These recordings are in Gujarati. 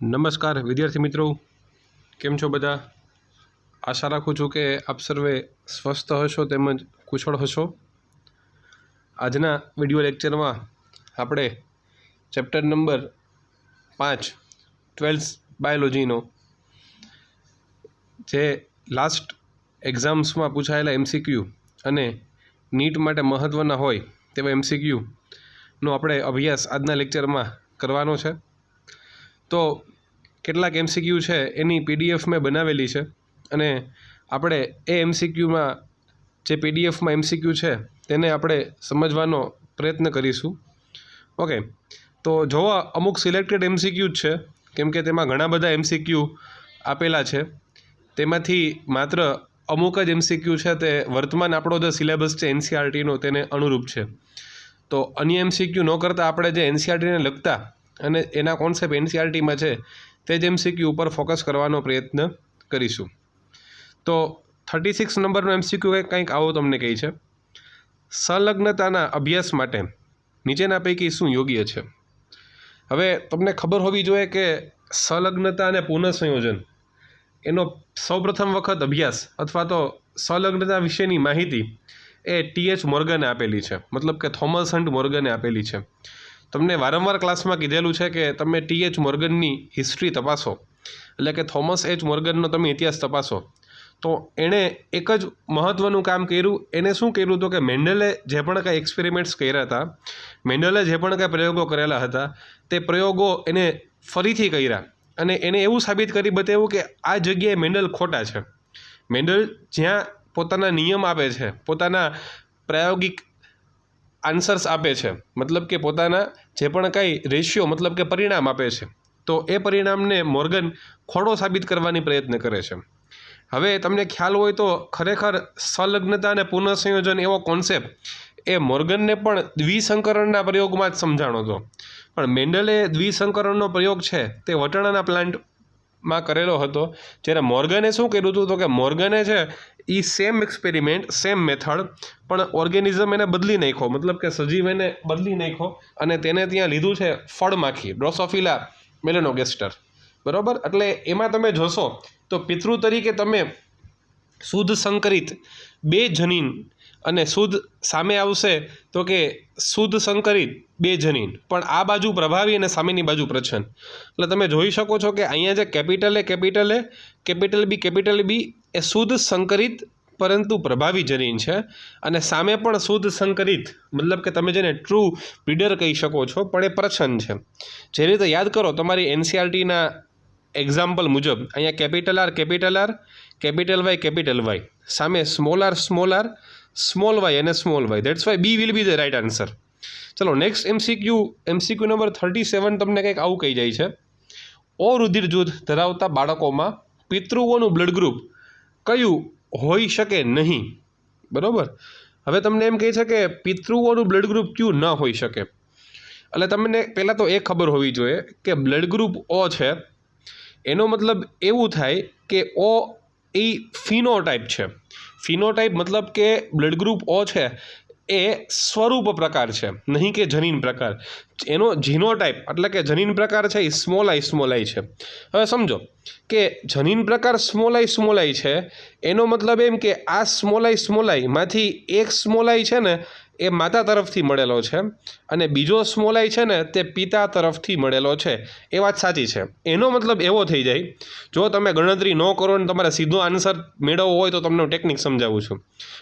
નમસ્કાર વિદ્યાર્થી મિત્રો, કેમ છો બધા? આશા રાખું છું કે આપ સર્વે સ્વસ્થ હશો તેમજ કુશળ હશો. આજના વિડીયો લેક્ચરમાં આપણે ચેપ્ટર નંબર 5 12th બાયોલોજીનો જે લાસ્ટ એક્ઝામ્સમાં પૂછાયેલા MCQ અને નીટ માટે મહત્ત્વના હોય તેવા MCQનો આપણે અભ્યાસ આજના લેક્ચરમાં કરવાનો છે. તો કેટલાક MCQ છે એની PDF મેં બનાવેલી છે અને આપણે એ MCQમાં જે PDFમાં MCQ છે તેને આપણે સમજવાનો પ્રયત્ન કરીશું. ઓકે, તો જોવા અમુક સિલેક્ટેડ MCQ જ છે, કેમ કે તેમાં ઘણા બધા MCQ આપેલા છે. તેમાંથી માત્ર અમુક જ MCQ છે તે વર્તમાન આપણો જે સિલેબસ છે NCERTનો તેને અનુરૂપ છે. તો અન્ય MCQ ન કરતાં આપણે જે NCERTને લગતા અને એના કોન્સેપ્ટ NCERTમાં છે તે જ MCQ ઉપર ફોકસ કરવાનો પ્રયત્ન કરીશું. તો 36 નંબરનો MCQ કંઈક આવો તમને કહે છે: સંલગ્નતાના અભ્યાસ માટે નીચેના પૈકી શું યોગ્ય છે? હવે તમને ખબર હોવી જોઈએ કે સંલગ્નતા અને પુનઃસંયોજન એનો સૌપ્રથમ વખત અભ્યાસ અથવા તો સંલગ્નતા વિશેની માહિતી એ TH મોર્ગને આપેલી છે, મતલબ કે થોમસ હન્ટ મોર્ગને આપેલી છે. તમને વારંવાર ક્લાસમાં કીધેલું છે કે તમે TH મોર્ગનની હિસ્ટ્રી તપાસો, એટલે કે થોમસ H મોર્ગનનો તમે ઇતિહાસ તપાસો. તો એણે એક જ મહત્ત્વનું કામ કર્યું. એને શું કર્યું હતું કે મેન્ડલે જે પણ કાંઈ એક્સપેરિમેન્ટ્સ કર્યા હતા, મેન્ડલે જે પણ કાંઈ પ્રયોગો કરેલા હતા તે પ્રયોગો એને ફરીથી કર્યા અને એને એવું સાબિત કરી બતાવ્યું કે આ જગ્યાએ મેન્ડલ ખોટા છે. મેન્ડલ જ્યાં પોતાના નિયમ આપે છે, પોતાના પ્રાયોગિક આન્સર્સ આપે છે, મતલબ કે પોતાના જે પણ કાંઈ રેશિયો મતલબ કે પરિણામ આપે છે, તો એ પરિણામને મોર્ગન ખોટો સાબિત કરવાની પ્રયત્ન કરે છે. હવે તમને ખ્યાલ હોય તો ખરેખર સંલગ્નતા અને પુનઃસંયોજન એવો કોન્સેપ્ટ એ મોર્ગનને પણ દ્વિસંકરણના પ્રયોગમાં જ સમજાણો હતો. પણ મેન્ડલે દ્વિસંકરણનો પ્રયોગ છે તે વટાણાના પ્લાન્ટમાં કરેલો હતો. જ્યારે મોર્ગને શું કર્યું હતું તો કે મોર્ગને છે એ સેમ એક્સપેરિમેન્ટ, સેમ મેથડ, પણ ઓર્ગેનિઝમ એને બદલી નાખ્યો, મતલબ કે સજીવ એને બદલી નાખ્યો અને તેને ત્યાં લીધું છે ફળમાખી, ડ્રોસોફિલા મેલેનોગેસ્ટર. બરાબર? એટલે એમાં તમે જોશો તો પિતૃ તરીકે તમે શુદ્ધ સંકરિત બે જનીન અને શુદ્ધ સામે આવશે તો કે શુદ્ધ સંકરિત બે જનીન, પણ આ બાજુ પ્રભાવી અને સામેની બાજુ પ્રચ્છન્ન. એટલે તમે જોઈ શકો છો કે અહીંયા જે કેપિટલ એ, કેપિટલ બી એ શુદ્ધ સંકરિત પરંતુ પ્રભાવી જનીન છે અને સામે પણ શુદ્ધ સંકરિત, મતલબ કે તમે જેને ટ્રુ બ્રીડર કહી શકો છો, પણ એ પ્રચ્છન્ન છે. જે રીતે યાદ કરો તમારી NCERTના એક્ઝામ્પલ મુજબ અહીંયા કેપિટલ વાય, સામે સ્મોલ આર, સ્મોલ વાય અને small Y. That's why B will be the right answer. ચલો નેક્સ્ટ MCQ નંબર 37 તમને કંઈક આવું કહી જાય છે: ઓ રુધિર જૂથ ધરાવતા બાળકોમાં પિતૃઓનું બ્લડ ગ્રુપ કયું હોઈ શકે નહીં? બરાબર? હવે તમને એમ કહે છે કે પિતૃઓનું બ્લડ ગ્રુપ કયું ન હોઈ શકે. એટલે તમને પહેલાં તો એ ખબર હોવી જોઈએ કે બ્લડ ગ્રુપ O છે એનો મતલબ એવું થાય કે O એ ફિનોટાઈપ છે. ફિનોટાઈપ મતલબ કે બ્લડ ગ્રુપ O છે એ સ્વરૂપ પ્રકાર છે, નહીં કે જનીન પ્રકાર. એનો જીનોટાઈપ એટલે કે જનીન પ્રકાર છે એ સ્મોલ આઈ છે. હવે સમજો કે જનીન પ્રકાર સ્મોલ આઈ છે, એનો મતલબ એમ કે આ સ્મોલ આઈમાંથી એક સ્મોલ આઈ છે ને એ માતા તરફથી મળેલો છે અને બીજો સ્મોલ આઈ છે ને તે પિતા તરફથી મળેલો છે. એ વાત સાચી છે. એનો મતલબ એવો થઈ જાય, જો તમે ગણતરી ન કરો ને તમારે સીધો આન્સર મેળવવો હોય તો તમને હું ટેકનિક સમજાવું છું.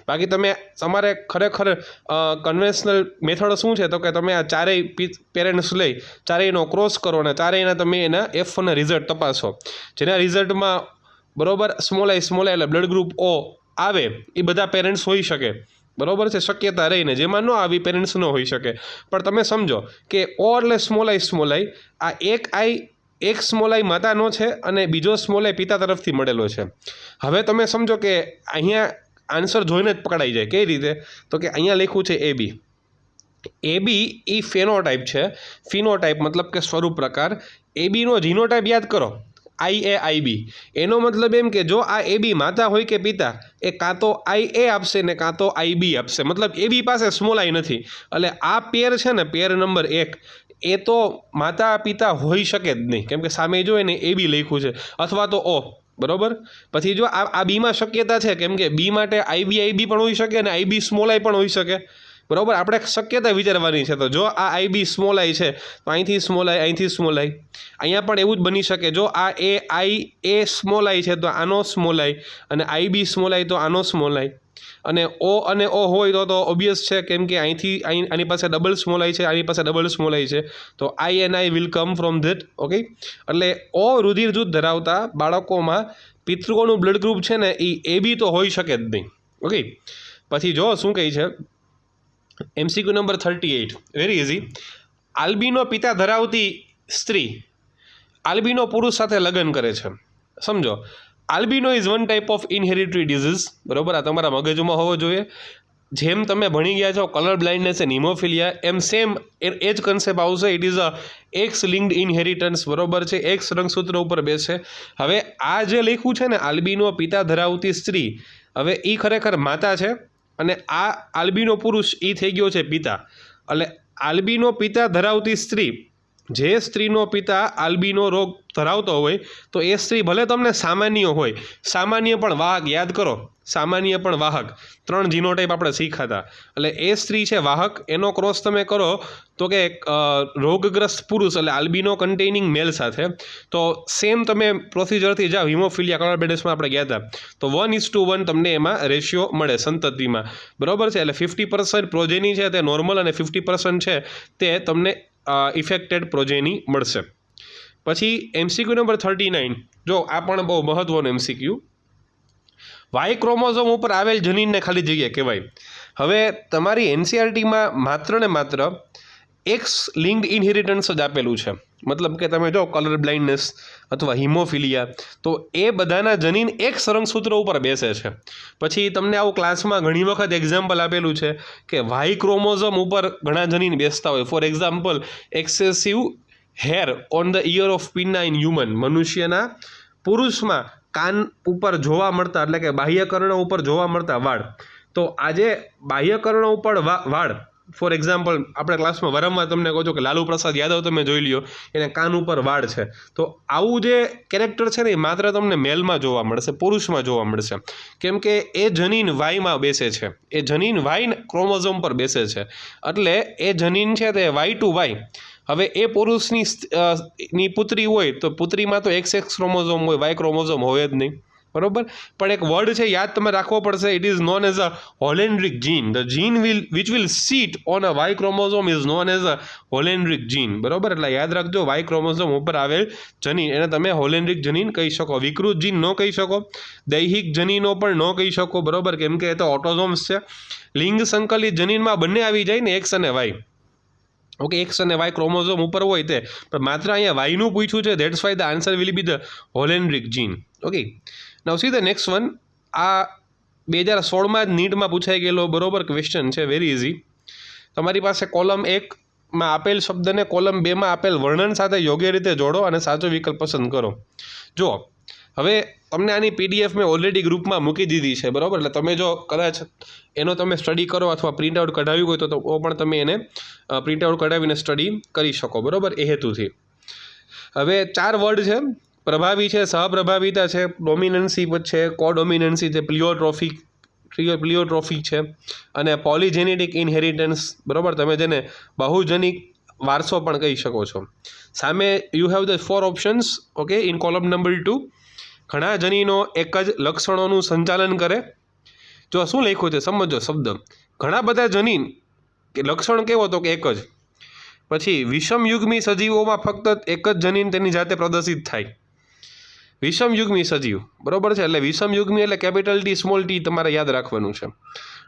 બાકી તમારે ખરેખર કન્વેન્શનલ મેથડ શું છે તો કે તમે આ ચારેય પેરેન્ટ્સ લઈ ચારેયનો ક્રોસ કરો અને ચારેયના તમે એના F1 રિઝલ્ટ તપાસો. જેના રિઝલ્ટમાં બરાબર સ્મોલ આઈ એટલે બ્લડ ગ્રુપ O આવે એ બધા પેરેન્ટ્સ હોઈ શકે. બરાબર છે? શક્યતા રહીને જેમાં ન આવી પેરેન્ટ્સ ન હોઈ શકે. પણ તમે સમજો કે O એટલે સ્મોલ આઈ, આ એક સ્મોલ આઈ માતાનો છે અને બીજો સ્મોલ આઈ પિતા તરફથી મળેલો છે. હવે તમે સમજો કે અહીંયા આન્સર જોઈને જ પકડાઈ જાય. કઈ રીતે? તો કે અહીંયા લખ્યું છે AB એ ફેનોટાઈપ છે. ફિનોટાઈપ મતલબ કે સ્વરૂપ પ્રકાર. ABનો જીનોટાઈપ યાદ કરો, IAIB. એનો મતલબ એમ કે જો આ AB માતા હોય કે પિતા, એ કાં તો IA આપશે ને કાં તો IB આપશે. મતલબ AB પાસે સ્મોલ આઈ નથી. એટલે આ પેર છે ને, પેર નંબર 1 એ તો માતા પિતા હોઈ શકે જ નહીં, કેમ કે સામે જોઈએ ને એ બી લખ્યું છે, અથવા તો ઓ, બરોબર. પછી જો આ બીમાં શક્યતા છે, કેમ કે બી માટે આઈબી પણ હોઈ શકે અને આઈબી સ્મોલ આઈ પણ હોઈ શકે, બરોબર. આપણે શક્યતા વિચારવાની છે. તો જો આ આઈબી સ્મોલ આઈ છે તો અહીંથી સ્મોલ આઈ, અહીંથી સ્મોલ આઈ. અહીંયા પણ એવું જ બની શકે, જો આ એ સ્મોલ આઈ છે તો આનો સ્મોલ આઈ, અને આઈબી સ્મોલ આઈ તો આનો સ્મોલ આઈ. અને ઓ હોય તો ઓબ્વિયસ છે, કેમ કે અહીંથી આની પાસે ડબલ સ્મોલ આઈ છે, આની પાસે ડબલ સ્મોલ આઈ છે, તો I and I will come from that. Okay, એટલે ઓ રુધિર જૂથ ધરાવતા બાળકોમાં પિતૃઓનું બ્લડ ગ્રુપ છે ને એ બી તો હોઈ શકે જ નહીં. ઓકે, પછી જો શું કહે છે MCQ number 38, very easy. Albino પિતા ધરાવતી સ્ત્રી આલ્બિનો પુરુષ સાથે લગ્ન કરે છે. સમજો, albino is one type of inheritary disease, બરોબર. આ તમારા મગજમાં હોવો જોઈએ. જેમ તમે ભણી ગયા છો કલર બ્લાઇન્ડનેસ એન્ડ હિમોફિલિયા, એમ સેમ એ જ કન્સેપ્ટ આવશે. It is a X linked inheritance, બરોબર છે. એક્સ રંગસૂત્ર ઉપર બેસે. હવે આ જે લખ્યું છે ને આલ્બિનો પિતા ધરાવતી સ્ત્રી, હવે એ ખરેખર માતા છે, અને આ આલ્બિનો પુરુષ એ થઈ ગયો છે પિતા. એટલે આલ્બિનો પિતા ધરાવતી સ્ત્રી, જે સ્ત્રીનો પિતા આલ્બિનો રોગ ધરાવતો હોય, તો એ સ્ત્રી ભલે તમને સામાન્ય હોય, સામાન્ય પણ વાહક, યાદ કરો, સામાન્ય પણ વાહક, 3 જીનોટાઈપ આપણે શીખ્યા હતા. એટલે એ સ્ત્રી છે વાહક, એનો ક્રોસ તમે કરો તો કે રોગગ્રસ્ત પુરુષ એટલે આલ્બિનો કન્ટેનિંગ મેલ સાથે, તો સેમ તમે પ્રોસિજરથી જાઓ. હિમોફિલિયા કલર બ્લાઇન્ડનેસમાં આપણે ગયા હતા, તો 1:1 તમને એમાં રેશિયો મળે સંતતિમાં, બરોબર છે. એટલે 50% પ્રોજેની છે તે નોર્મલ, અને 50% છે તે તમને ઇફેક્ટેડ પ્રોજેની મળશે. પછી MCQ નંબર 39, જો આ પણ બહુ મહત્વનું MCQ. વાય ક્રોમોઝોમ ઉપર આવેલ જનીનને ખાલી જગ્યા કહેવાય. હવે તમારી NCERTમાં માત્ર ને માત્ર એક્સ લિંક્ડ ઇનહેરિટન્સ જ આપેલું છે. મતલબ કે તમે જો કલર બ્લાઇન્ડનેસ અથવા હિમોફિલિયા, તો એ બધાના જનીન એક રંગસૂત્ર ઉપર બેસે છે. પછી તમને આવું ક્લાસમાં ઘણી વખત એક્ઝામ્પલ આપેલું છે કે વાય ક્રોમોઝોમ ઉપર ઘણા જનીન બેસતા હોય. For example, excessive hair on the ear of pinna in human, મનુષ્યના પુરુષમાં કાન ઉપર જોવા મળતા, એટલે કે બાહ્યકર્ણ ઉપર જોવા મળતા વાળ. તો આજે બાહ્યકર્ણ ઉપર વાળ, ફોર એક્ઝામ્પલ આપણે ક્લાસમાં વારંવાર તમને કહો છો કે લાલુ પ્રસાદ યાદવ તમે જોઈ લ્યો, એને કાન ઉપર વાળ છે. તો આવું જે કેરેક્ટર છે ને એ માત્ર તમને મેલમાં જોવા મળશે, પુરુષમાં જોવા મળશે, કેમ કે એ જનીન વાયમાં બેસે છે, એ જનીન વાય ક્રોમોઝોમ પર બેસે છે. એટલે એ જનીન છે તે વાય ટુ વાય. હવે એ પુરુષની પુત્રી હોય તો પુત્રીમાં તો XX ક્રોમોઝોમ હોય, વાય ક્રોમોઝોમ હોય જ નહીં, બરોબર. પણ એક વર્ડ છે યાદ તમે રાખવો પડશે. It is known as a holandric gene. The gene which will sit on a Y chromosome is known as a holandric gene, બરોબર. એટલે યાદ રાખજો, વાય ક્રોમોઝોમ ઉપર આવેલ જનીન એને તમે હોલેન્ડ્રિક જનીન કહી શકો. વિકૃત જીન ન કહી શકો, દૈહિક જનીનો પણ ન કહી શકો, બરોબર, કેમ કે એ તો ઓટોઝોમ્સ છે. લિંગ સંકલિત જનીનમાં બંને આવી જાય ને, એક્સ અને વાય. ઓકે, એક્સ અને વાય ક્રોમોઝોમ ઉપર હોય તે, પણ માત્ર અહીંયા વાયનું પૂછ્યું છે. That's why the answer will be the holandric gene. Okay, now see the next one. આ 2016માં જ નીટમાં પૂછાઈ ગયેલો, બરોબર, ક્વેશ્ચન છે, વેરી ઇઝી. તમારી પાસે કોલમ 1માં આપેલ શબ્દને કોલમ 2માં આપેલ વર્ણન સાથે યોગ્ય રીતે જોડો અને સાચો વિકલ્પ પસંદ કરો. જુઓ, હવે તમને આની PDF મેં ઓલરેડી ગ્રુપમાં મૂકી દીધી છે, બરોબર. એટલે તમે જો કદાચ એનો તમે સ્ટડી કરો અથવા પ્રિન્ટ આઉટ કઢાવ્યું હોય તો પણ તમે એને પ્રિન્ટ આઉટ કઢાવીને સ્ટડી કરી શકો, બરોબર, એ હેતુથી. હવે 4 વર્ડ છે. પ્રભાવી છે, સહપ્રભાવિતા છે, ડોમિનન્સી છે, કોડોમિનન્સી છે, પ્લિયોટ્રોફી છે, અને પોલીજેનેટિક ઇનહેરિટન્સ, બરોબર, તમે જેને બહુજનિક વારસો પણ કહી શકો છો. સામે you have the 4 options. Okay, in column number 2. ઘણા જનીનો એક જ લક્ષણોનું સંચાલન કરે. જો શું લખ્યું છે સમજો શબ્દ. ઘણા બધા જનીન, કે લક્ષણ કેવો તો કે એક જ. પછી વિષમયુગ્મી સજીવોમાં ફક્ત એક જ જનીન તેની જાતે પ્રદર્શિત થાય. વિષમયુગ્મી સજીવ, બરોબર છે. એટલે વિષમયુગ્મી એટલે કેપિટલ T સ્મોલ t તમારે યાદ રાખવાનું છે.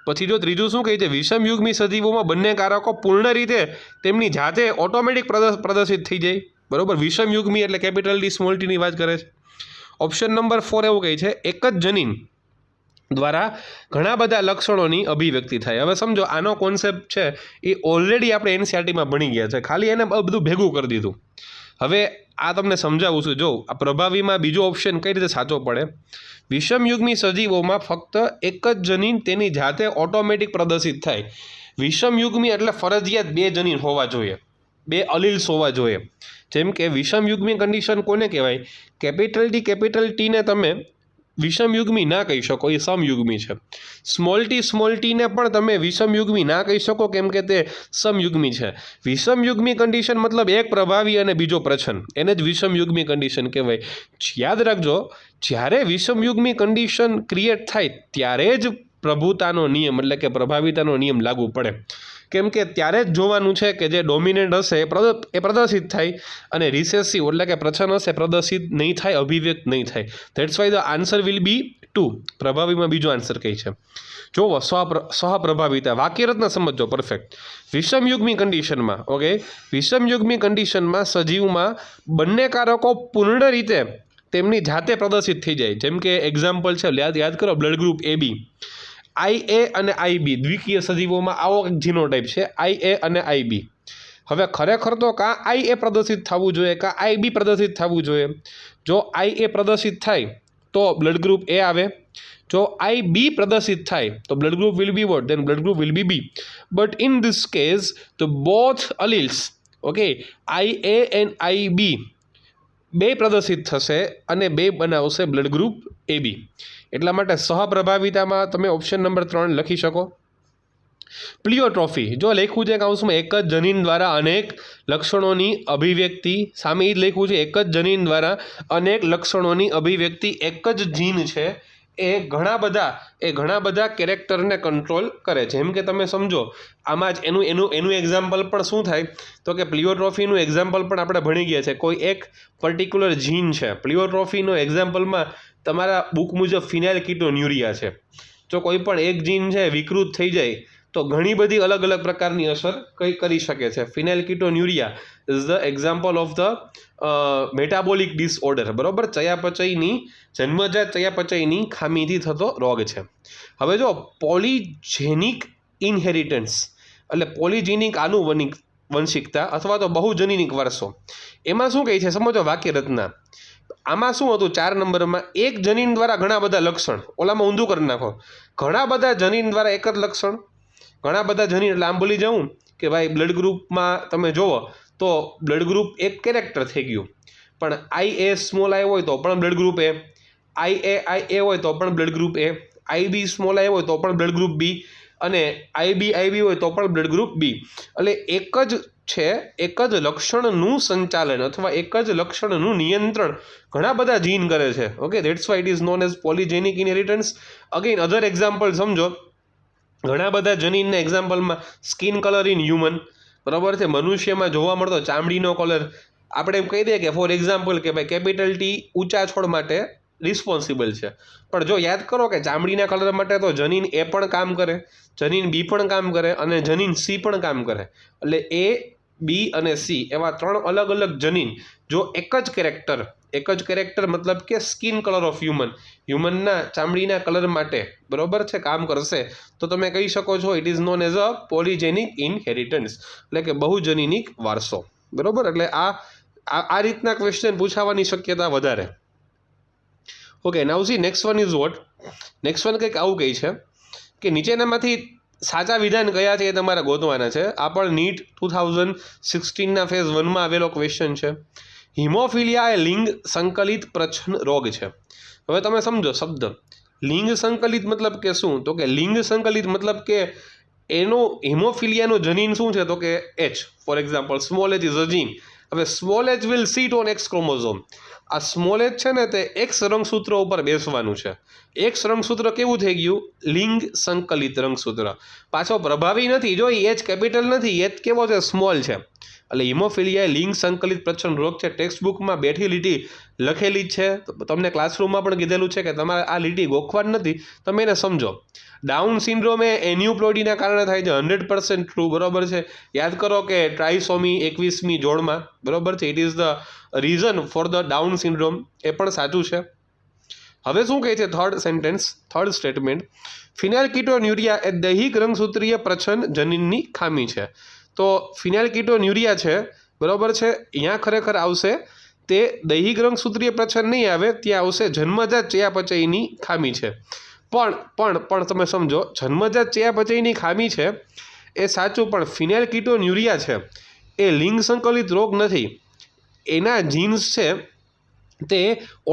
પછી જો ત્રીજું શું કહે છે, વિષમયુગ્મી સજીવોમાં બંને કારકો પૂર્ણ રીતે તેમની જાતે ઓટોમેટિક પ્રદર્શિત થઈ જાય, બરોબર. વિષમયુગ્મી એટલે કેપિટલ T સ્મોલ t ની વાત કરે છે. ઓપ્શન નંબર 4 એવું કહે છે, એક જ જનીન દ્વારા ઘણા બધા લક્ષણોની અભિવ્યક્તિ થાય. હવે સમજો, આનો કોન્સેપ્ટ છે એ ઓલરેડી આપણે NCERTમાં ભણી ગયા છે, ખાલી એને બધું ભેગું કરી દીધું. હવે આ તમને સમજાવું છું. જો આ પ્રભાવીમાં બીજો ઓપ્શન કઈ રીતે સાચો પડે. વિષમયુગ્મી સજીવોમાં ફક્ત એક જ જનીન તેની જાતે ઓટોમેટિક પ્રદર્શિત થાય. વિષમયુગ્મી એટલે ફરજિયાત 2 જનીન હોવા જોઈએ, બે અલીલ્સ હોવા જોઈએ. જેમ કે વિષમયુગ્મી કન્ડિશન કોને કહેવાય? કેપિટલ ટીને તમે વિષમયુગ્મી ના કહી શકો, એ સમયુગ્મી છે. સ્મોલ ટીને પણ તમે વિષમયુગ્મી ના કહી શકો, કેમ કે તે સમયુગ્મી છે. વિષમયુગ્મી કન્ડિશન મતલબ એક પ્રભાવી અને બીજો પ્રચ્છન્ન, એને જ વિષમયુગ્મી કન્ડિશન કહેવાય. યાદ રાખજો, જ્યારે વિષમયુગ્મી કન્ડિશન ક્રિએટ થાય ત્યારે જ પ્રભુતાનો નિયમ એટલે કે પ્રભાવિતાનો નિયમ લાગુ પડે. કેમ કે ત્યારે જ જોવાનું છે કે જે ડોમિનેન્ટ હશે એ પ્રદર્શિત થાય અને રિસેસિવ એટલે કે પ્રચ્છન્ન હશે પ્રદર્શિત નહીં થાય, અભિવ્યક્ત નહીં થાય. That's why the answer will બી 2. પ્રભાવીમાં બીજો આન્સર કઈ છે? જોવો, સહપ્રભાવિતા. વાક્યરચના સમજો પરફેક્ટ. વિષમયુગ્મી કન્ડિશનમાં, ઓકે, વિષમયુગ્મી કન્ડિશનમાં સજીવમાં બંને કારકો પૂર્ણ રીતે તેમની જાતે પ્રદર્શિત થઈ જાય. જેમ કે એક્ઝામ્પલ છે, યાદ કરો, બ્લડ ગ્રુપ AB. IA અને IB દ્વિકીય સજીવોમાં આવો એક જીનોટાઈપ છે, IA અને IB. હવે ખરેખર તો કાં IA પ્રદર્શિત થવું જોઈએ કાં IB પ્રદર્શિત થવું જોઈએ. જો IA પ્રદર્શિત થાય તો બ્લડ ગ્રુપ A આવે. જો IB પ્રદર્શિત થાય તો blood group will be what? Then blood group will be B. But in this case તો both alleles, okay, IA and IB બે પ્રદર્શિત થશે અને બે બનાવશે બ્લડ ગ્રુપ AB. એટલા માટે સહપ્રભાવિતામાં તમે ઓપ્શન નંબર 3 લખી શકો. પ્લિયોટ્રોફી, જો લખ્યું છે કૌંસમાં એક જ જનીન દ્વારા અનેક લક્ષણોની અભિવ્યક્તિ, સામે એ જ લખ્યું છે એક જ જનીન દ્વારા અનેક લક્ષણોની અભિવ્યક્તિ, એક જ જીન છે એ ઘણા બધા કેરેક્ટરને કંટ્રોલ કરે. જેમ કે તમે સમજો, આમાં જ એનું એક્ઝામ્પલ પણ શું થાય તો કે પ્લિયોટ્રોફીનું એક્ઝામ્પલ પણ આપણે ભણી ગયા છે. કોઈ એક પર્ટિક્યુલર જીન છે. પ્લિયોટ્રોફીનો એક્ઝામ્પલમાં તમારા બુક મુજબ ફિનાઇલકીટોન્યુરિયા છે. જો કોઈ પણ એક જીન છે વિકૃત થઈ જાય તો ઘણી બધી અલગ અલગ પ્રકારની અસર કરી શકે છે. Phenylketonuria is the example of the metabolic disorder, બરોબર, જન્મજાત ચયાપચયની ખામીથી થતો રોગ છે. હવે જો પોલિજેનિક ઇનહેરિટન્સ એટલે પોલિજેનિક આનુવંશિકતા અથવા તો બહુજનીનિક વારસો, એમાં શું કહે છે સમજો વાક્યરચના. આમાં શું હતું 4 નંબરમાં? એક જનીન દ્વારા ઘણા બધા લક્ષણ. ઓલામાં ઊંધું કરી નાખો. ઘણા બધા જનીન દ્વારા એક જ લક્ષણ. ઘણા બધા જનીન એટલે આમ બોલી જાઉં કે ભાઈ બ્લડ ગ્રુપમાં તમે જુઓ તો બ્લડ ગ્રુપ એક કેરેક્ટર થઈ ગયું. પણ IA સ્મોલ I હોય તો પણ બ્લડ ગ્રુપ A, IA હોય તો પણ blood group A, IB small I હોય તો પણ બ્લડ ગ્રુપ B અને IB હોય તો પણ બ્લડ ગ્રુપ B. એટલે એક જ લક્ષણનું સંચાલન અથવા એક જ લક્ષણનું નિયંત્રણ ઘણા બધા જીન કરે છે. Okay, that's why it is known as polygenic inheritance. Again other example સમજો. ઘણા બધા જનીનના એક્ઝામ્પલમાં સ્કિન કલર ઇન હ્યુમન, બરાબર છે, મનુષ્યમાં જોવા મળતો ચામડીનો કલર. આપણે એમ કહી દઈએ કે ફોર એક્ઝામ્પલ કે ભાઈ કેપિટલ T ઊંચા છોડ માટે રિસ્પોન્સિબલ છે. પણ જો યાદ કરો કે ચામડીના કલર માટે તો જનીન A પણ કામ કરે, જનીન B પણ કામ કરે અને જનીન C પણ કામ કરે. એટલે A, B અને C એવા 3 અલગ અલગ જનીન જો એક જ કેરેક્ટર મતલબ કે સ્કિન કલર ઓફ હ્યુમનના ચામડીના કલર માટે બરોબર છે કામ કરશે તો તમે કહી શકો છો it is known as a polygenic inheritance, એટલે કે બહુજનીનિક વારસો. બરોબર, એટલે આ રીતના ક્વેશ્ચન પૂછાવાની શક્યતા વધારે. Okay, now see next one is what? Next one કંઈક આવું કહે છે કે નીચેનામાંથી સાચા વિધાન કયા છે એ તમારે ગોતવાના છે. આ પણ નીટ 2016ના ફેઝ 1માં આવેલો ક્વેશ્ચન છે. હિમોફિલિયા એ લિંગ સંકલિત પ્રચ્છન્ન રોગ છે. હવે તમે સમજો શબ્દ લિંગ સંકલિત મતલબ કે શું? તો કે લિંગ સંકલિત મતલબ કે એનો હિમોફિલિયાનો જનીન શું છે તો કે H. For example small h is a gene. હવે small h will sit on X chromosome. આ સ્મોલ h છે ને તે X રંગસૂત્ર ઉપર બેસવાનું છે. X રંગસૂત્ર કેવું થઈ ગયું? લિંગ સંકલિત રંગસૂત્ર. પાછો પ્રભાવી નથી, જો H કેપિટલ નથી, H કેવો છે? સ્મોલ છે. એટલે હિમોફિલિયા લિંગ સંકલિત પ્રચ્છન્ન રોગ છે. ટેક્સ્ટ બુકમાં બેઠી લીટી લખેલી જ છે. તમને ક્લાસરૂમમાં પણ કીધેલું છે કે તમારે આ લીટી ગોખવાની નથી, તમે એને સમજો. ડાઉન સિન્ડ્રોમ એ એન્યુપ્લોઇડીના કારણે થાય છે. 100% ટ્રુ, બરોબર છે. યાદ કરો કે ટ્રાઇસોમી 21મી જોડમાં, બરોબર છે, it is the reason for the Down syndrome. એ પણ સાચું છે. હવે શું કહે છે થર્ડ સ્ટેટમેન્ટ? ફિનાઇલકીટોન્યુરિયા એ દૈહિક રંગસૂત્રીય પ્રચ્છન્ન જનીનની ખામી છે. તો ફિનાઇલકીટોન્યુરિયા છે, બરોબર છે, અહીંયા ખરેખર આવશે તે દૈહિક રંગસૂત્રીય પ્રચ્છન્ન નહીં આવે, ત્યાં આવશે જન્મજાત ચયાપચયની ખામી છે. પણ તમે સમજો, જન્મજાત ચયાપચયની ખામી છે એ સાચું, પણ ફિનાઇલકીટોન્યુરિયા છે એ લિંગ સંકલિત રોગ નથી, એના જીન્સ છે તે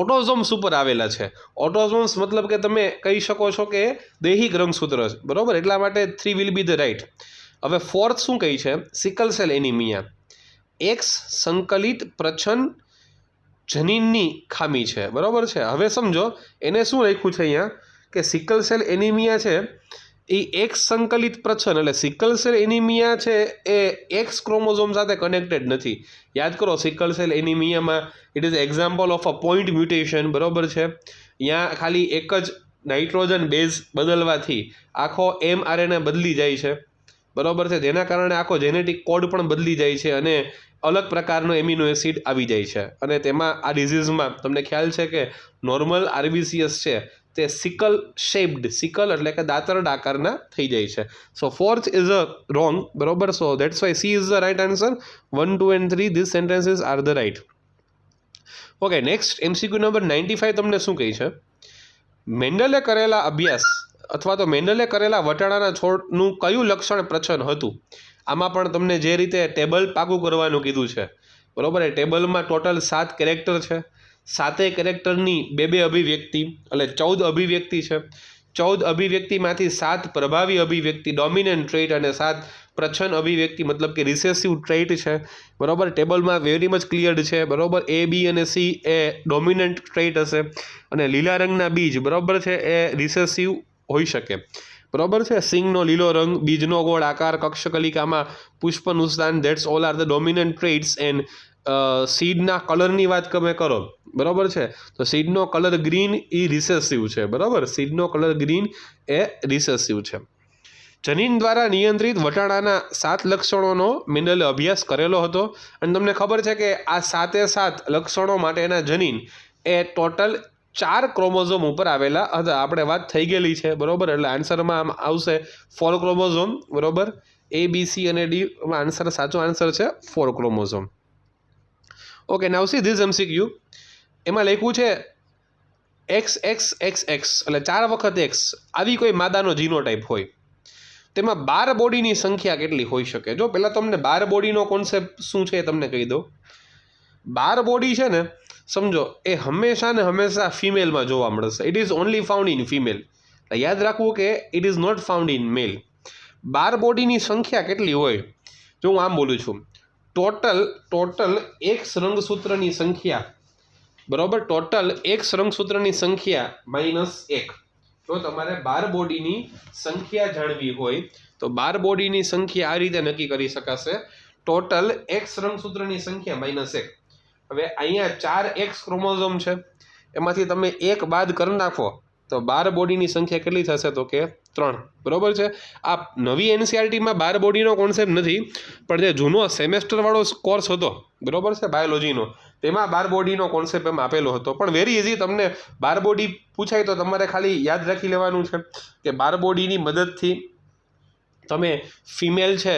ઓટોઝોમ્સ ઉપર આવેલા છે. ઓટોઝોમ્સ મતલબ કે તમે કહી શકો છો કે દૈહિક રંગસૂત્ર છે, બરાબર. એટલા માટે 3 વિલ બી ધ રાઈટ. હવે ફોર્થ શું કહી છે? Sickle cell anaemia. એક્સ સંકલિત પ્રચ્છન્ન જનીનની ખામી છે, બરાબર છે. હવે સમજો એને શું લખ્યું છે અહીંયા કે સિકલ સેલ એનિમિયા છે એ એક્સ સંકલિત પ્રચ્છન્ન, એટલે સિકલ સેલ એનિમિયા છે એ એક્સ ક્રોમોઝોમ સાથે કનેક્ટેડ નથી. યાદ કરો, સિકલ સેલ એનિમિયામાં it is example of a point mutation, બરાબર છે. અહીંયા ખાલી એક જ નાઇટ્રોજન બેઝ બદલવાથી આખો mRNA બદલી જાય છે, બરાબર છે. જેના કારણે આખો જેનેટિક કોડ પણ બદલી જાય છે અને અલગ પ્રકારનો એમિનો એસિડ આવી જાય છે. અને તેમાં આ ડિઝીઝમાં તમને ખ્યાલ છે કે નોર્મલ RBCS છે તે સિકલ શેપ્ડ, સિકલ એટલે કે દાંતરડા આકારના થઈ જાય છે. So fourth is a wrong, બરોબર. So that's why C is the right answer. 1, 2 and 3 these sentences are the right. Okay, next MCQ number 95 તમને શું કહે છે? મેન્ડલે કરેલા અભ્યાસ અથવા તો મેન્ડલે કરેલા વટાણાના છોડનું કયું લક્ષણ પ્રચ્છન્ન હતું? આમાં પણ તમને જે રીતે ટેબલ પાકું કરવાનું કીધું છે, બરાબર. એ ટેબલમાં ટોટલ 7 કેરેક્ટર છે. 7 કેરેક્ટરની 2 અભિવ્યક્તિ, એટલે 14 અભિવ્યક્તિ છે. 14 અભિવ્યક્તિમાંથી 7 પ્રભાવી અભિવ્યક્તિ ડોમિનન્ટ ટ્રેટ અને 7 પ્રચ્છન્ન અભિવ્યક્તિ મતલબ કે રિસેસિવ ટ્રેટ છે, બરાબર. ટેબલમાં વેરી મચ ક્લિયર્ડ છે, બરાબર. A, B અને C એ ડોમિનન્ટ ટ્રેટ હશે અને લીલા રંગના બીજ, બરાબર છે, એ રિસેસિવ હોઈ શકે, બરાબર છે. સિંગનો લીલો રંગ, બીજનો ગોળ આકાર, કક્ષકલિકામાં પુષ્પનું સ્થાન, that's all are the dominant traits. And સીડના કલરની વાત તમે કરો, બરાબર છે, તો સીડનો કલર ગ્રીન એ રિસેસિવ છે, બરાબર. સીડનો કલર ગ્રીન એ રિસેસિવ છે. જનીન દ્વારા નિયંત્રિત વટાણાના 7 લક્ષણોનો મેન્ડલે અભ્યાસ કરેલો હતો અને તમને ખબર છે કે આ 7 લક્ષણો માટેના જનીન એ ટોટલ 4 ક્રોમોઝોમ ઉપર આવેલા હતા. આપણે વાત થઈ ગયેલી છે, બરાબર. એટલે આન્સરમાં આવશે 4 ક્રોમોઝોમ, બરાબર. A, B, C અને D આન્સર, સાચો આન્સર છે 4 chromosome. Okay, now see this MCQ. એમાં લખ્યું છે XXXX એટલે 4 વખત X આવી કોઈ માદાનો જીનોટાઈપ હોય, તેમાં 12 બોડીની સંખ્યા કેટલી હોઈ શકે? જો પહેલાં તમને 12 બોડીનો કોન્સેપ્ટ શું છે એ તમને કહી દઉં. 12 બોડી છે ને, સમજો એ હંમેશા ને હંમેશા ફિમેલમાં જોવા મળશે. It is only found in female. યાદ રાખવું કે it is not found in male. 12 બોડીની સંખ્યા કેટલી હોય? જો હું આમ બોલું છું, ટોટલ X રંગસૂત્રની સંખ્યા, બરાબર. ટોટલ X રંગસૂત્રની સંખ્યા -1. જો તમારે 12 બોડીની સંખ્યા જાણવી હોય તો 12 બોડીની સંખ્યા આ રીતે નક્કી કરી શકાશે. ટોટલ X રંગસૂત્રની સંખ્યા -1. હવે અહીંયા 4 X ક્રોમોઝોમ છે, એમાંથી તમે 1 બાદ કરી નાખો તો 12 બોડીની સંખ્યા કેટલી થશે? તો કે 3, બરાબર છે. આ નવી NCERTમાં 12 બોડીનો કોન્સેપ્ટ નથી, પણ જે જૂનો સેમેસ્ટરવાળો કોર્સ હતો, બરાબર છે, બાયોલોજીનો, તેમાં 12 બોડીનો કોન્સેપ્ટ એમ આપેલો હતો. પણ વેરી ઇઝી, તમને 12 બોડી પૂછાય તો તમારે ખાલી યાદ રાખી લેવાનું છે કે 12 બોડીની મદદથી તમે ફિમેલ છે,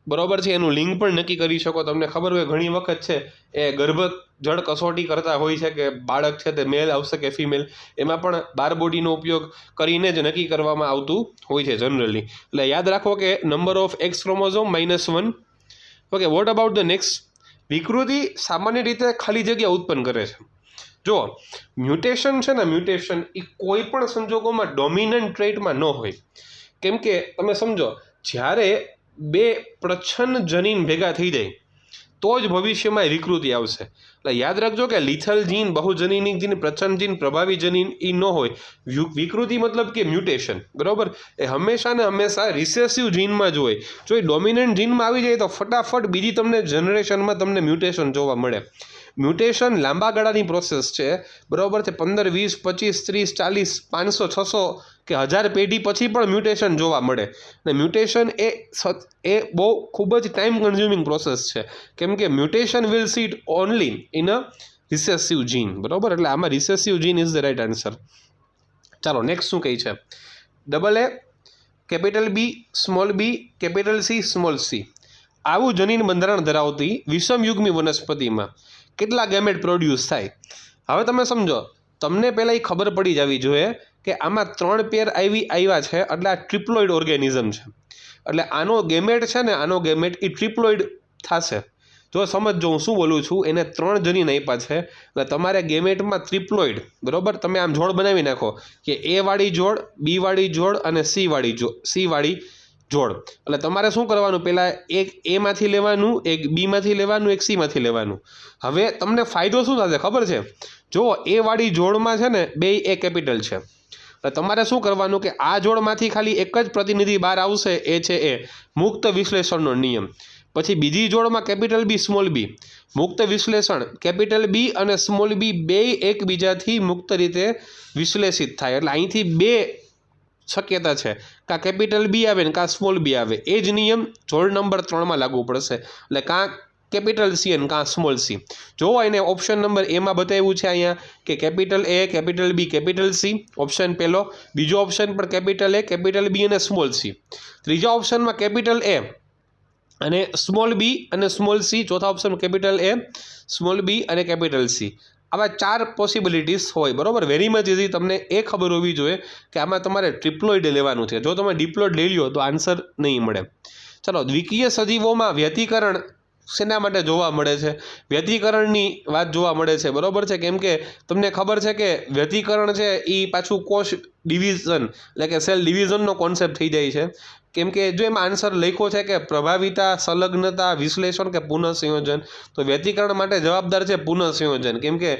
બરાબર છે, એનું લિંગ પણ નક્કી કરી શકો. તમને ખબર હોય ઘણી વખત છે એ ગર્ભ જળ કસોટી કરતા હોય છે કે બાળક છે તે મેલ આવશે કે ફિમેલ, એમાં પણ 12 બોડીનો ઉપયોગ કરીને જ નક્કી કરવામાં આવતું હોય છે જનરલી. એટલે યાદ રાખો કે number of X chromosome -1. Okay, what about the next? વિકૃતિ સામાન્ય રીતે ખાલી જગ્યા ઉત્પન્ન કરે છે. જો મ્યુટેશન છે ને, મ્યુટેશન એ કોઈ પણ સંજોગોમાં ડોમિનન્ટ ટ્રેટમાં ન હોય. કેમ કે તમે સમજો, જ્યારે 2 પ્રચ્છન્ન જનીન ભેગા થઈ જાય તો જ ભવિષ્યમાં વિકૃતિ આવશે. એટલે યાદ રાખજો કે લિથલ જીન, બહુજનીનિક જીન, પ્રચ્છન્ન જીન, પ્રભાવી જનીન એ ન હોય. વિકૃતિ મતલબ કે મ્યુટેશન, બરાબર, એ હંમેશા ને હંમેશા રિસેસિવ જીનમાં જ હોય. જો એ ડોમિનન્ટ જીનમાં આવી જાય તો ફટાફટ બીજી તમને જનરેશનમાં તમને મ્યુટેશન જોવા મળે. મ્યુટેશન લાંબા ગાળાની પ્રોસેસ છે, બરાબર છે. 15, 20, 25, 30, 40, 500, 600 કે 1000 પેઢી પછી પણ મ્યુટેશન જોવા મળે. અને મ્યુટેશન એ બહુ ખૂબ જ ટાઈમ કન્ઝ્યુમિંગ પ્રોસેસ છે, કેમ કે mutation will sit only in a recessive gene, બરાબર. એટલે આમાં recessive gene is the right answer. ચાલો નેક્સ્ટ શું કહે છે? AA, capital B, small b, capital C, small c આવું જનીન બંધારણ ધરાવતી વિષમયુગ્મી વનસ્પતિમાં કેટલા ગેમેટ પ્રોડ્યુસ થાય? હવે તમે સમજો, તમને પહેલાં એ ખબર પડી જવી જોઈએ કે આમાં 3 પેર આવ્યા છે, એટલે આ ટ્રિપ્લોઇડ ઓર્ગેનિઝમ છે. એટલે આનો ગેમેટ છે ને, આનો ગેમેટ એ ટ્રિપ્લોઇડ થશે। જો સમજો હું શું બોલું છું, એને 3 જનીન આપ્યા છે એટલે તમારે ગેમેટમાં ટ્રિપ્લોઇડ, બરાબર, તમે આમ જોડ બનાવી નાખો કે એ વાળી જોડ, બી વાળી જોડ અને સી વાળી જોડ। એટલે તમારે શું કરવાનું, પહેલાં એક એમાંથી લેવાનું, એક બીમાંથી લેવાનું, એક સીમાંથી લેવાનું। હવે તમને ફાયદો શું થશે ખબર છે? જો એ વાળી જોડમાં છે ને બે એ કેપિટલ છે, એટલે તમારે શું કરવાનું કે આ જોડમાંથી ખાલી એક જ પ્રતિનિધિ બહાર આવશે, એ છે એ મુક્ત વિશ્લેષણનો નિયમ। પછી બીજી જોડમાં કેપિટલ બી સ્મોલ બી, મુક્ત વિશ્લેષણ, કેપિટલ બી અને સ્મોલ બી બે એકબીજાથી મુક્ત રીતે વિશ્લેષિત થાય। એટલે અહીંથી બે શક્યતા છે, કાં કેપિટલ બી આવે ને કાં સ્મોલ બી આવે। એ જ નિયમ જોડ નંબર 3માં લાગુ પડશે, એટલે કાં કેપિટલ સી અને કાં સ્મોલ સી। જોવો એને ઓપ્શન નંબર એમાં બતાવ્યું છે અહીંયા કે capital A, capital B, capital C, option પહેલો। બીજો ઓપ્શન પણ કેપિટલ એ, કેપિટલ બી અને સ્મોલ સી। ત્રીજા ઓપ્શનમાં કેપિટલ એ અને સ્મોલ બી અને સ્મોલ સી, ચોથા option capital A, small B અને કેપિટલ સી। આવા 4 પોસિબિલિટીઝ હોય, બરાબર। વેરી મચ ઇઝી, તમને એ ખબર હોવી જોઈએ કે આમાં તમારે ટ્રિપ્લોઇડ લેવાનું છે। જો તમે ડિપ્લોઇડ લઈ લો તો આન્સર નહીં મળે। ચલો, દ્વિકીય સજીવોમાં વ્યતિકરણ શેના માટે જોવા મળે છે? વ્યતિકરણની વાત જોવા મળે છે, બરાબર છે, કેમ કે તમને ખબર છે કે વ્યતિકરણ છે એ પાછું કોષ ડિવિઝન એટલે કે સેલ ડિવિઝનનો કોન્સેપ્ટ થઈ જાય છે। કેમ કે જો એમાં આન્સર લખ્યો છે કે પ્રભાવિતા, સંલગ્નતા, વિશ્લેષણ કે પુનઃસંયોજન, તો વ્યતિકરણ માટે જવાબદાર છે પુનઃસંયોજન। કેમ કે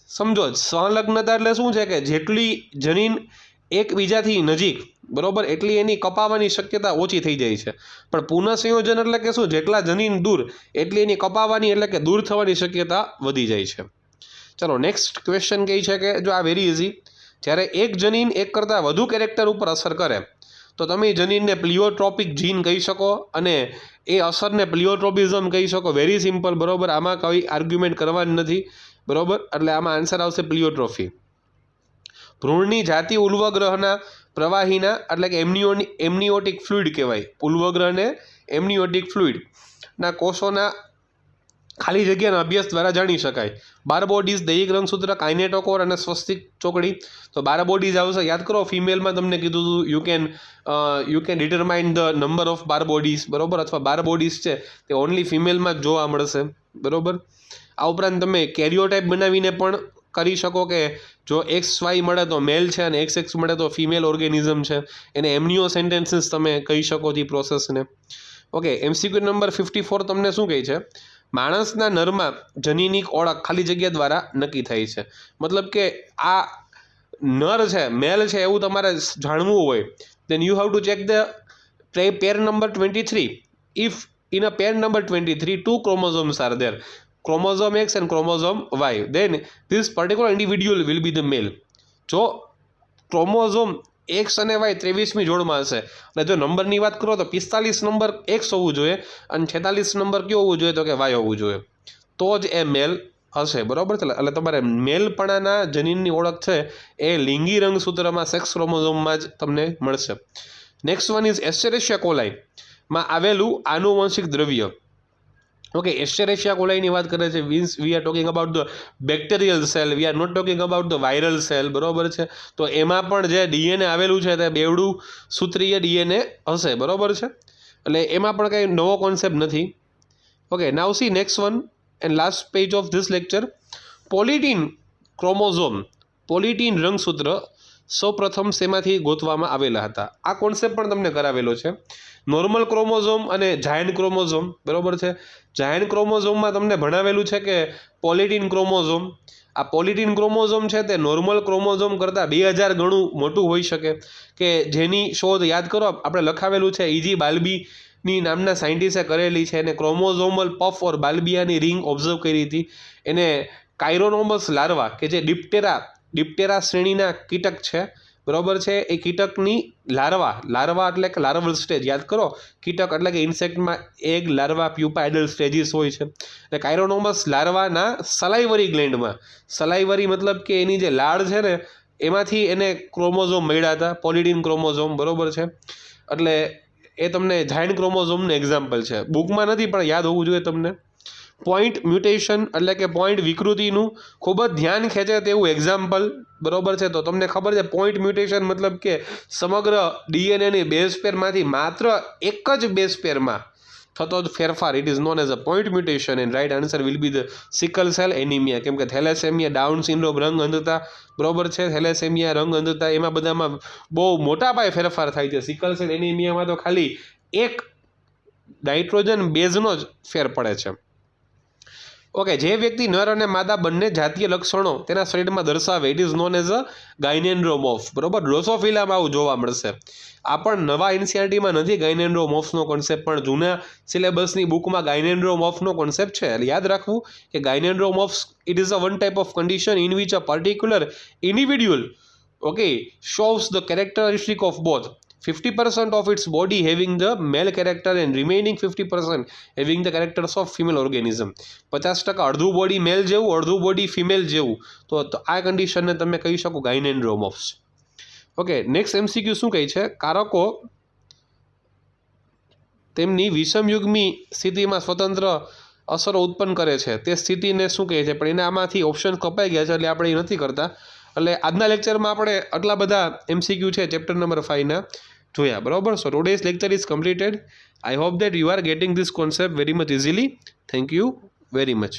સમજો, સંલગ્નતા એટલે શું છે કે જેટલી જનીન એકબીજાથી નજીક, બરાબર, એટલી એની કપાવાની શક્યતા ઓછી થઈ જાય છે। પણ પુનઃસંયોજન એટલે કે શું, જેટલા જનીન દૂર એટલી એની કપાવાની એટલે કે દૂર થવાની શક્યતા વધી જાય છે। ચલો, નેક્સ્ટ ક્વેશ્ચન કહે છે કે જો આ વેરી ઇઝી, જ્યારે એક જનીન એક કરતાં વધુ કેરેક્ટર ઉપર અસર કરે તો તમે જનીનને પ્લિયોટ્રોપિક જીન કહી શકો અને એ અસરને પ્લિયોટ્રોપિઝમ કહી શકો। વેરી સિમ્પલ, બરાબર, આમાં કોઈ આર્ગ્યુમેન્ટ કરવાની નથી, બરાબર। એટલે આમાં આન્સર આવશે પ્લિયોટ્રોફી। ભ્રૂણની જાતિ ઉલ્વગ્રહના પ્રવાહીના એટલે કે એમનિયોટિક ફ્લુઇડ કહેવાય। ઉલ્વગ્રહને એમનિયોટિક ફ્લુઇડના કોષોના ખાલી જગ્યાના અભ્યાસ દ્વારા જાણી શકાય। 12 બોડીઝ, દૈહિક રંગસૂત્ર, કાઇનેટોકોર અને સ્વસ્તિક ચોકડી। તો 12 બોડીઝ આવશે, યાદ કરો ફિમેલમાં તમને કીધું હતું you can determine the number of 12 bodies, બરાબર, અથવા 12 બોડીઝ છે તે ઓનલી ફિમેલમાં જ જોવા મળશે, બરાબર। આ ઉપરાંત તમે કેરિયોટાઇપ બનાવીને પણ કરી શકો કે જો XY મળે તો મેલ છે અને XX મળે તો ફિમેલ ઓર્ગેનિઝમ છે, એને એમનિયો સેન્ટેન્સીસ તમે કહી શકો તે પ્રોસેસને। ઓકે, MCQ નંબર 54 તમને શું કહે છે? માણસના નરમાં જનીનિક ઓળખ ખાલી જગ્યા દ્વારા નક્કી થાય છે। મતલબ કે આ નર છે, મેલ છે એવું તમારે જાણવું હોય then you have to check the pair number 23. If in a pair number 23 2 chromosomes are there, chromosome X and chromosome Y, then this particular individual will be the male. જો ક્રોમોઝોમ એક્સ અને વાય 23મી જોડમાં હશે એટલે જો નંબરની વાત કરો તો 45 નંબર એક્સ હોવું જોઈએ અને 46 નંબર કયો હોવું જોઈએ તો કે વાય હોવું જોઈએ, તો જ એ મેલ હશે, બરાબર છે। એટલે તમારે મેલપણાના જનીનની ઓળખ છે એ લિંગી રંગસૂત્રમાં સેક્સ ક્રોમોઝોમમાં જ તમને મળશે। નેક્સ્ટ વન ઇઝ એસ્ચેરેશિયા કોલાઈમાં આવેલું આનુવંશિક દ્રવ્ય। ઓકે, એસ્ચેરેશિયા કોલાઈની વાત કરે છે, means we are talking about the bacterial cell, we are not talking about the viral cell, બરાબર છે। તો એમાં પણ જે ડીએનએ આવેલું છે તે બેવડું સૂત્રીય ડીએનએ હશે, બરાબર છે, એટલે એમાં પણ કંઈ નવો કોન્સેપ્ટ નથી। Okay, now see next one and last page of this lecture, polytene chromosome, polytene રંગસૂત્ર સૌપ્રથમ શેમાંથી ગોતવામાં આવેલા હતા? આ કોન્સેપ્ટ પણ તમને કરાવેલો છે। નોર્મલ ક્રોમોઝોમ અને જાયન્ટ ક્રોમોઝોમ, બરાબર છે। જાયન્ટ ક્રોમોઝોમમાં તમને ભણાવેલું છે કે પોલિટીન ક્રોમોઝોમ, આ પોલિટીન ક્રોમોઝોમ છે તે નોર્મલ ક્રોમોઝોમ કરતાં 2000 ગણું મોટું હોઈ શકે, કે જેની શોધ યાદ કરો આપણે લખાવેલું છે EG બાલ્બીની નામના સાયન્ટિસ્ટે કરેલી છે, એને ક્રોમોઝોમલ પફ ઓર બાલ્બિયાની રિંગ ઓબ્ઝર્વ કરી હતી। એને કાયરોનોમસ લાર્વા કે જે ડિપ્ટેરા શ્રેણીના કીટક છે, બરાબર છે, એ કીટકની લાર્વા એટલે કે લાર્વલ સ્ટેજ, યાદ કરો કીટક એટલે કે ઇન્સેક્ટમાં egg, larva, pupa, adult stages હોય છે। એટલે કાયરોનોમસ લાર્વાના સલાઇવરી ગ્લેન્ડમાં, સલાઇવરી મતલબ કે એની જે લાળ છે ને એમાંથી એને ક્રોમોઝોમ મળ્યા હતા, પોલિટીન ક્રોમોઝોમ, બરાબર છે। એટલે એ તમને જાયન્ટ ક્રોમોઝોમનું એક્ઝામ્પલ છે, બુકમાં નથી પણ યાદ હોવું જોઈએ તમને। પોઈન્ટ મ્યુટેશન એટલે કે પોઈન્ટ વિકૃતિનું ખૂબ જ ધ્યાન ખેંચે તેવું એક્ઝામ્પલ, બરાબર છે। તો તમને ખબર છે પોઈન્ટ મ્યુટેશન મતલબ કે સમગ્ર ડીએનએની બેઝ પેરમાંથી માત્ર એક જ બેઝ પેરમાં થતો જ ફેરફાર it is known as a point mutation and write answer will be the sickle cell anaemia. કેમ કે થેલેસેમિયા, ડાઉન સિન્ડ્રોમ, રંગ અંધતા, બરોબર છે, થેલેસેમિયા, રંગ અંધતા, એમાં બધામાં બહુ મોટા પાયે ફેરફાર થાય છે. સિકલ સેલ એનિમિયામાં તો ખાલી એક નાઇટ્રોજન બેઝનો જ ફેર પડે છે. ઓકે, જે વ્યક્તિ નર અને માદા બંને જાતીય લક્ષણો તેના શરીરમાં દર્શાવે it is known as a gynandromorph. બરોબર, ડ્રોસોફિલામાં આવું જોવા મળશે. આ પણ નવા એનસીઆરટીમાં નથી ગાયનેન્ડ્રોમોર્ફ્સનો કોન્સેપ્ટ, પણ જૂના સિલેબસની બુકમાં ગાયનેન્ડ્રોમોર્ફનો કોન્સેપ્ટ છે. એટલે યાદ રાખવું કે gynandromorphs it is a one type of condition in which a particular individual shows the characteristic of both 50% of its body having the male character and remaining 50% having the characters of female organism. 50% અડધું બોડી મેલ જેવું, અડધું બોડી ફિમેલ જેવું. તો આ કન્ડિશનને તમે કહી શકો ગાયનેન્ડ્રોમોર્ફ્સ. ઓકે, નેક્સ્ટ એમસીક્યુ શું કહે છે? કારકો તેમની વિષમયુગ્મી સ્થિતિમાં સ્વતંત્ર અસરો ઉત્પન્ન કરે છે તે સ્થિતિને શું કહે છે? પણ એને આમાંથી ઓપ્શન કપાઈ ગયા છે એટલે આપણે એ નથી કરતા. એટલે આજના લેક્ચરમાં આપણે આટલા બધા એમસીક્યુ છે ચેપ્ટર નંબર 5ના જોયા. બરાબર. So today's lecture is completed. I hope that you are getting this concept very much easily. Thank you very much.